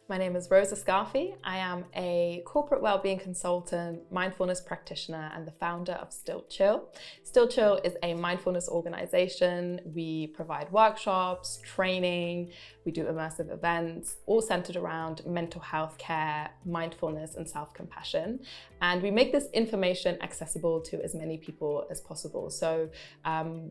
My name is Eskafi. I am a corporate wellbeing consultant, mindfulness practitioner, and the founder of Still Chill. Still Chill is a mindfulness organization. We provide workshops, training, we do immersive events, all centered around mental health care, mindfulness, and self-compassion. And we make this information accessible to as many people as possible. So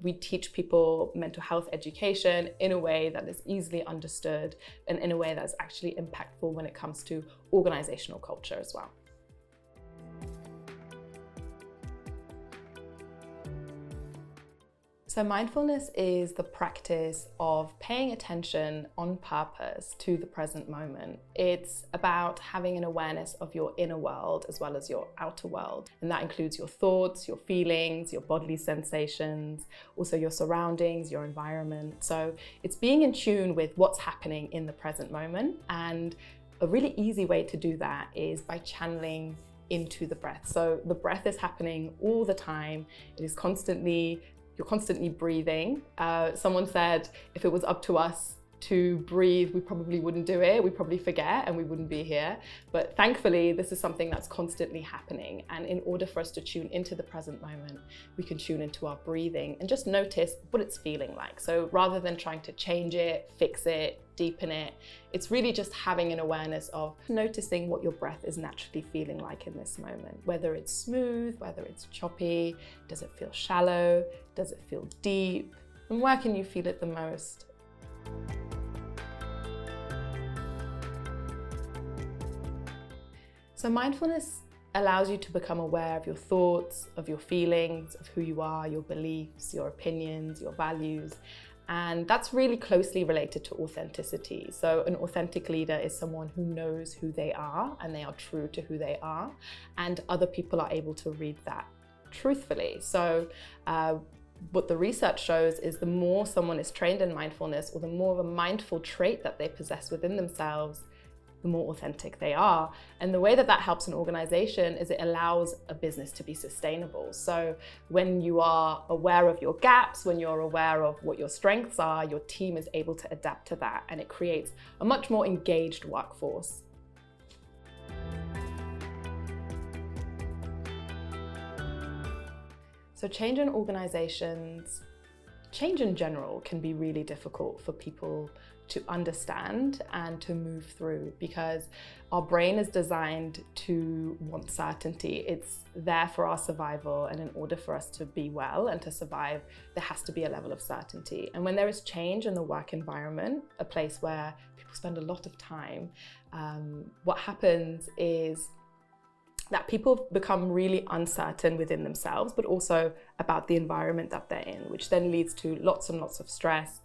we teach people mental health education in a way that is easily understood and in a way that is actually impactful when it comes to organizational culture as well. So mindfulness is the practice of paying attention on purpose to the present moment. It's about having an awareness of your inner world as well as your outer world. And that includes your thoughts, your feelings, your bodily sensations, also your surroundings, your environment. So it's being in tune with what's happening in the present moment. And a really easy way to do that is by channeling into the breath. So the breath is happening all the time. It is you're constantly breathing. Someone said if it was up to us to breathe, we probably wouldn't do it. We'd probably forget and we wouldn't be here. But thankfully, this is something that's constantly happening. And in order for us to tune into the present moment, we can tune into our breathing and just notice what it's feeling like. So rather than trying to change it, fix it, deepen it, it's really just having an awareness of noticing what your breath is naturally feeling like in this moment. Whether it's smooth, whether it's choppy, does it feel shallow, does it feel deep, and where can you feel it the most? So mindfulness allows you to become aware of your thoughts, of your feelings, of who you are, your beliefs, your opinions, your values. And that's really closely related to authenticity. So an authentic leader is someone who knows who they are and they are true to who they are. And other people are able to read that truthfully. So what the research shows is the more someone is trained in mindfulness, or the more of a mindful trait that they possess within themselves, the more authentic they are. And the way that that helps an organization is it allows a business to be sustainable. So when you are aware of your gaps, when you're aware of what your strengths are, your team is able to adapt to that, and it creates a much more engaged workforce. So change in organizations, change in general can be really difficult for people to understand and to move through, because our brain is designed to want certainty. It's there for our survival, and in order for us to be well and to survive, there has to be a level of certainty. And when there is change in the work environment, a place where people spend a lot of time, what happens is that people become really uncertain within themselves, but also about the environment that they're in, which then leads to lots and lots of stress.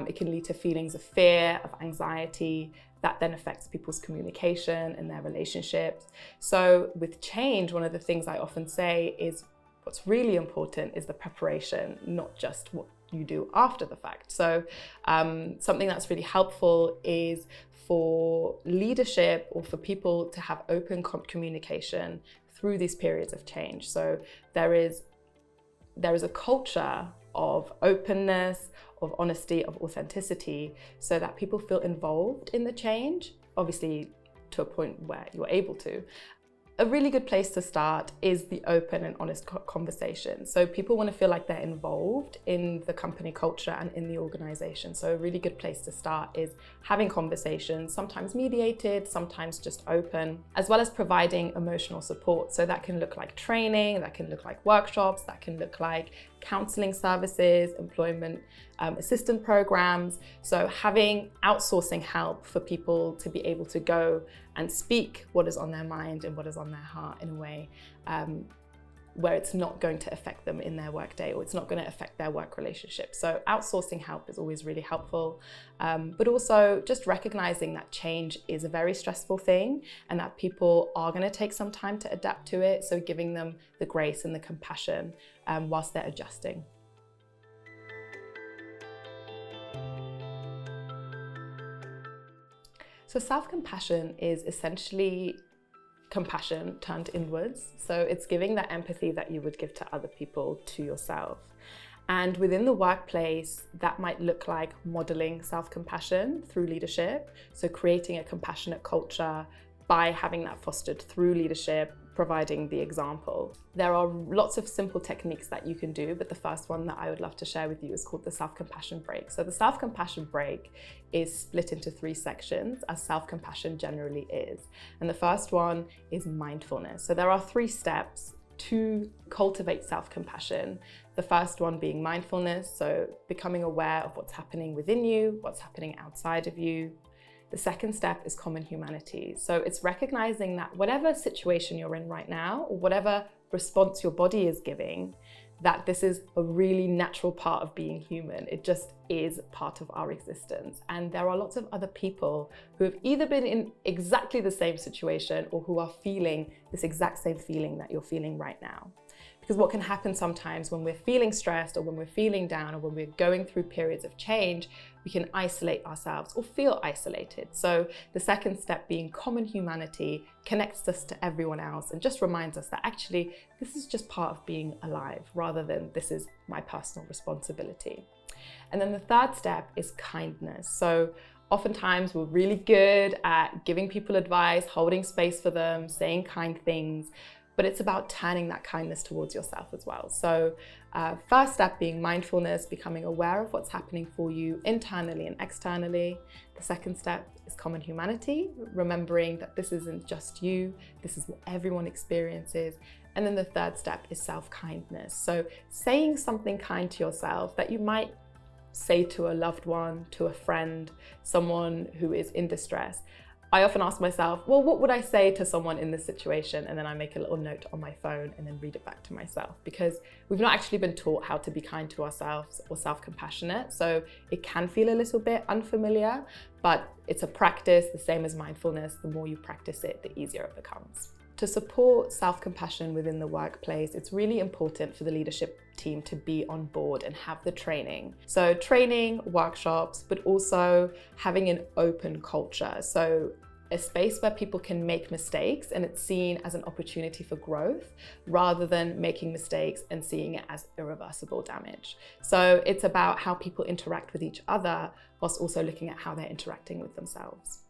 It can lead to feelings of fear, of anxiety, that then affects people's communication and their relationships. So with change, one of the things I often say is what's really important is the preparation, not just what you do after the fact. So something that's really helpful is for leadership or for people to have open communication through these periods of change. So there is a culture of openness, of honesty, of authenticity, so that people feel involved in the change, obviously to a point where you're able to. A really good place to start is the open and honest conversation. So people want to feel like they're involved in the company culture and in the organization. So a really good place to start is having conversations, sometimes mediated, sometimes just open, as well as providing emotional support. So that can look like training, that can look like workshops, that can look like counseling services, employment assistant programs. So having outsourcing help for people to be able to go and speak what is on their mind and what is on their heart in a way where it's not going to affect them in their workday, or it's not going to affect their work relationship. So outsourcing help is always really helpful, but also just recognizing that change is a very stressful thing and that people are going to take some time to adapt to it. So giving them the grace and the compassion whilst they're adjusting. So self-compassion is essentially compassion turned inwards. So it's giving that empathy that you would give to other people to yourself. And within the workplace, that might look like modeling self-compassion through leadership. So creating a compassionate culture by having that fostered through leadership, providing the example. There are lots of simple techniques that you can do, but the first one that I would love to share with you is called the self-compassion break. So the self-compassion break is split into 3 sections, as self-compassion generally is. And the first one is mindfulness. So there are 3 steps to cultivate self-compassion. The first one being mindfulness, so becoming aware of what's happening within you, what's happening outside of you. The second step is common humanity. So it's recognizing that whatever situation you're in right now, or whatever response your body is giving, that this is a really natural part of being human. It just is part of our existence. And there are lots of other people who have either been in exactly the same situation or who are feeling this exact same feeling that you're feeling right now. Because what can happen sometimes when we're feeling stressed or when we're feeling down or when we're going through periods of change, we can isolate ourselves or feel isolated. So the second step, being common humanity, connects us to everyone else and just reminds us that actually this is just part of being alive rather than this is my personal responsibility. And then the third step is kindness. So oftentimes we're really good at giving people advice, holding space for them, saying kind things, but it's about turning that kindness towards yourself as well. So first step being mindfulness, becoming aware of what's happening for you internally and externally. The second step is common humanity, remembering that this isn't just you, this is what everyone experiences. And then the third step is self-kindness. So saying something kind to yourself that you might say to a loved one, to a friend, someone who is in distress. I often ask myself, well, what would I say to someone in this situation? And then I make a little note on my phone and then read it back to myself, because we've not actually been taught how to be kind to ourselves or self-compassionate. So it can feel a little bit unfamiliar, but it's a practice, the same as mindfulness. The more you practice it, the easier it becomes. To support self-compassion within the workplace, it's really important for the leadership team to be on board and have the training. So training, workshops, but also having an open culture. So a space where people can make mistakes and it's seen as an opportunity for growth rather than making mistakes and seeing it as irreversible damage. So it's about how people interact with each other whilst also looking at how they're interacting with themselves.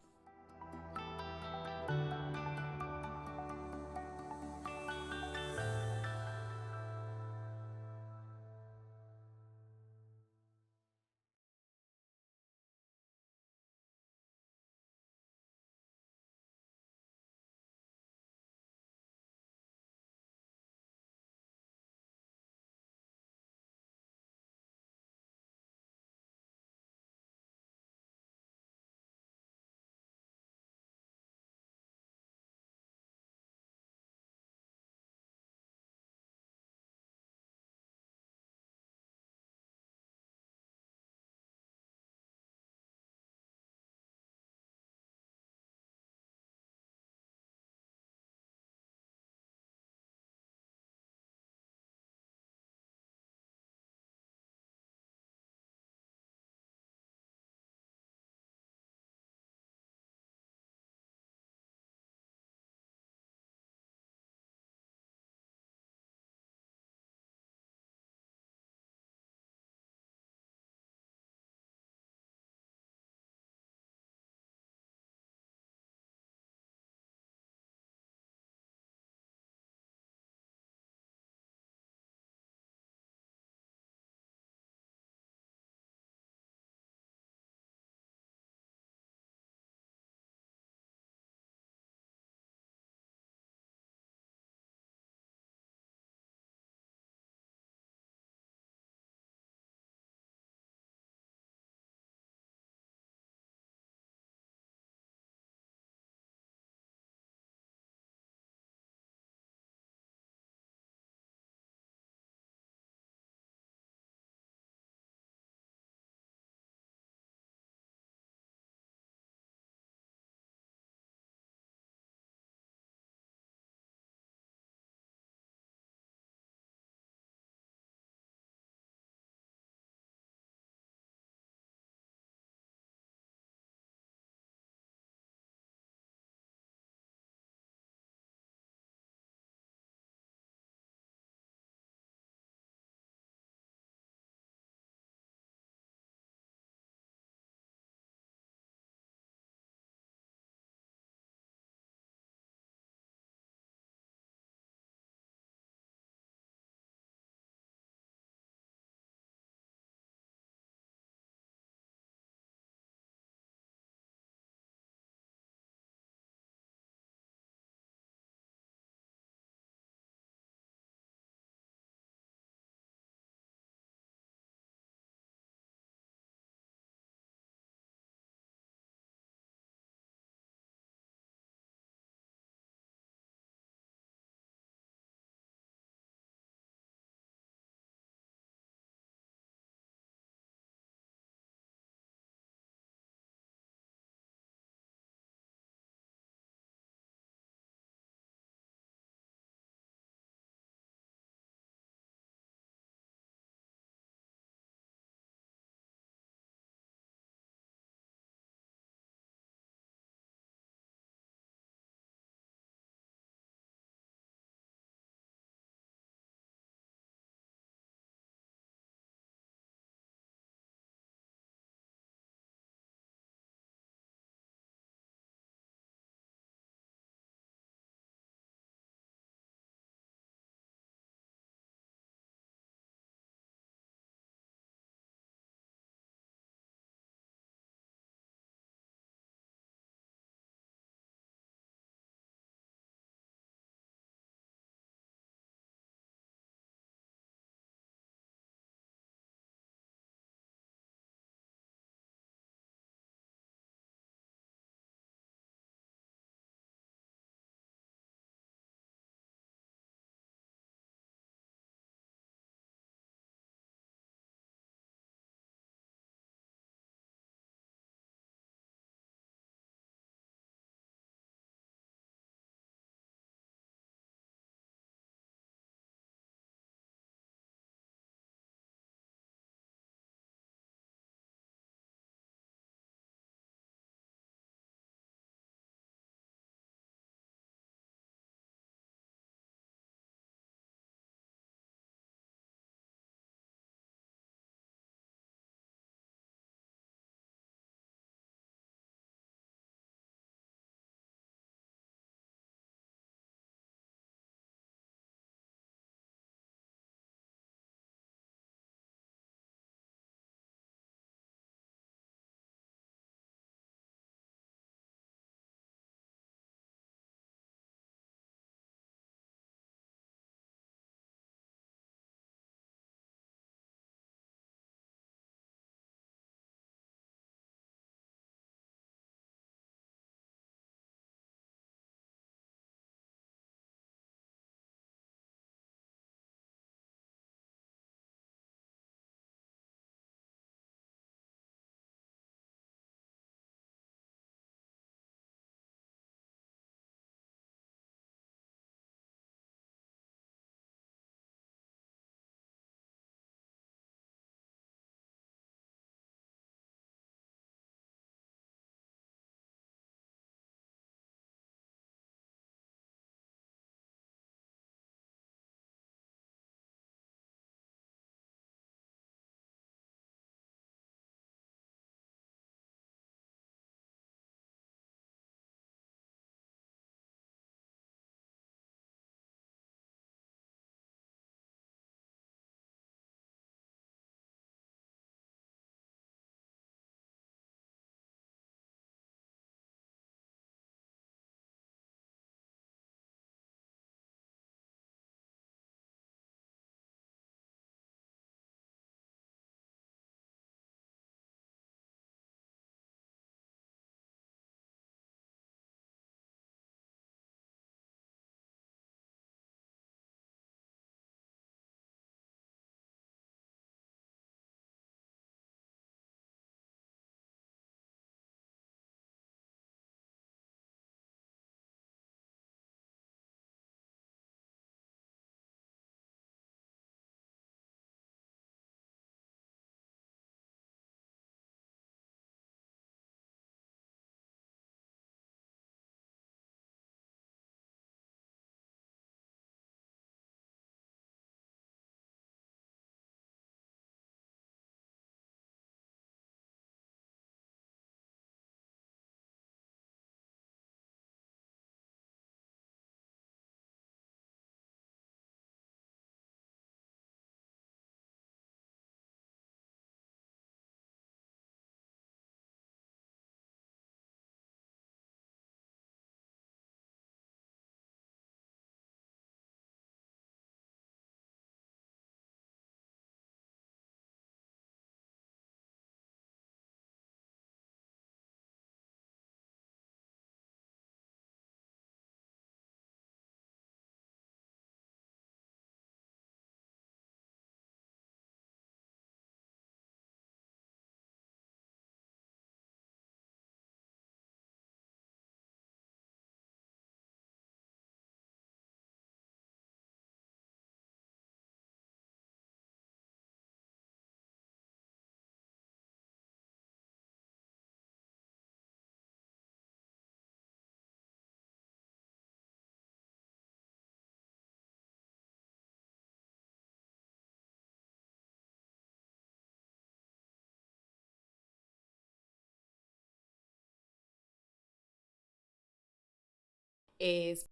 is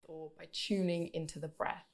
or by tuning into the breath.